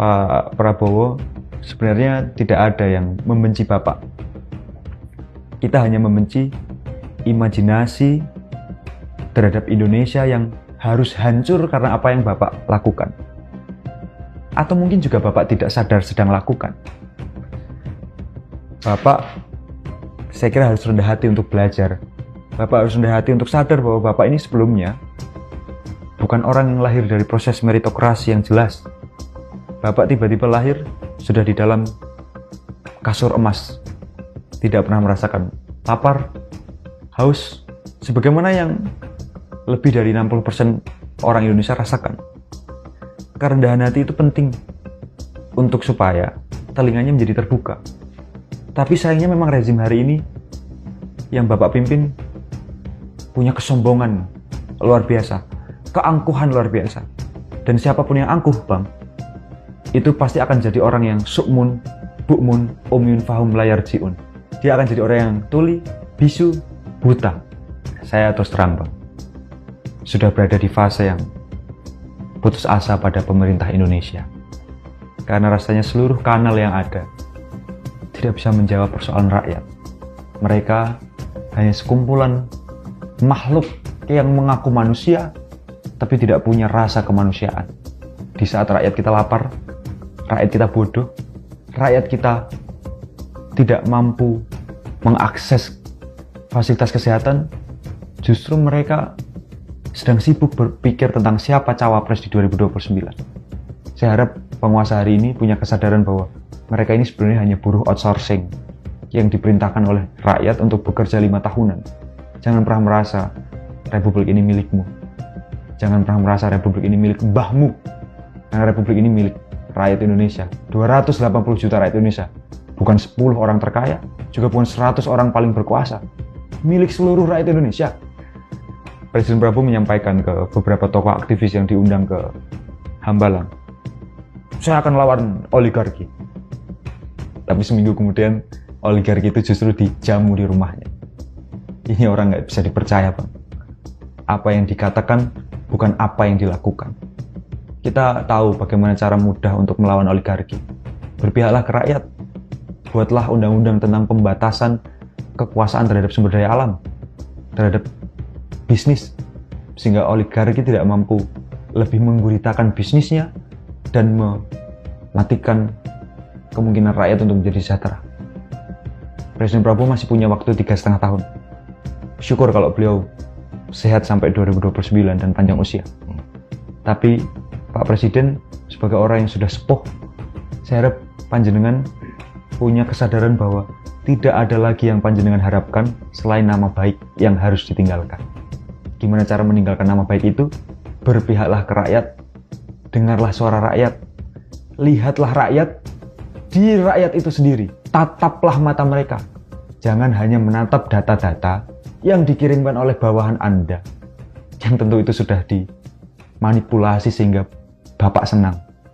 Pak Prabowo, sebenarnya tidak ada yang membenci Bapak. Kita hanya membenci imajinasi terhadap Indonesia yang harus hancur karena apa yang Bapak lakukan. Atau mungkin juga Bapak tidak sadar sedang lakukan. Bapak, saya kira harus rendah hati untuk belajar. Bapak harus rendah hati untuk sadar bahwa Bapak ini sebelumnya bukan orang yang lahir dari proses meritokrasi yang jelas. Bapak tiba-tiba lahir sudah di dalam kasur emas. Tidak pernah merasakan lapar, haus, sebagaimana yang lebih dari 60% orang Indonesia rasakan. Kerendahan hati itu penting untuk supaya telinganya menjadi terbuka. Tapi sayangnya memang rezim hari ini yang Bapak pimpin punya kesombongan luar biasa, keangkuhan luar biasa. Dan siapapun yang angkuh, Bang, itu pasti akan jadi orang yang sukmun, bukmun, umyun fahum layar jiun. Dia akan jadi orang yang tuli, bisu, buta. Saya terus terang, Bang, sudah berada di fase yang putus asa pada pemerintah Indonesia. Karena rasanya seluruh kanal yang ada tidak bisa menjawab persoalan rakyat. Mereka hanya sekumpulan makhluk yang mengaku manusia, tapi tidak punya rasa kemanusiaan. Di saat rakyat kita lapar, rakyat kita bodoh, rakyat kita tidak mampu mengakses fasilitas kesehatan, justru mereka sedang sibuk berpikir tentang siapa cawapres di 2029. Saya harap penguasa hari ini punya kesadaran bahwa mereka ini sebenarnya hanya buruh outsourcing yang diperintahkan oleh rakyat untuk bekerja 5 tahunan. Jangan pernah merasa republik ini milikmu. Jangan pernah merasa republik ini milik mbahmu. Karena republik ini milik rakyat Indonesia. 280 juta rakyat Indonesia. Bukan 10 orang terkaya, juga bukan 100 orang paling berkuasa. Milik seluruh rakyat Indonesia. Presiden Prabowo menyampaikan ke beberapa tokoh aktivis yang diundang ke Hambalang, saya akan lawan oligarki. Tapi seminggu kemudian oligarki itu justru dijamu di rumahnya. Ini orang nggak bisa dipercaya, Bang. Apa yang dikatakan bukan apa yang dilakukan. Kita tahu bagaimana cara mudah untuk melawan oligarki. Berpihaklah ke rakyat. Buatlah undang-undang tentang pembatasan kekuasaan terhadap sumber daya alam, terhadap bisnis, sehingga oligarki tidak mampu lebih mengguritakan bisnisnya dan mematikan kemungkinan rakyat untuk menjadi sejahtera. Presiden Prabowo masih punya waktu 3,5 tahun. Syukur kalau beliau sehat sampai 2029 dan panjang usia. Tapi Pak Presiden sebagai orang yang sudah sepuh, saya harap panjenengan punya kesadaran bahwa tidak ada lagi yang panjenengan harapkan selain nama baik yang harus ditinggalkan. Gimana cara meninggalkan nama baik itu? Berpihaklah ke rakyat, dengarlah suara rakyat, lihatlah rakyat, di rakyat itu sendiri, tataplah mata mereka. Jangan hanya menatap data-data yang dikirimkan oleh bawahan Anda, yang tentu itu sudah dimanipulasi sehingga Bapak senang.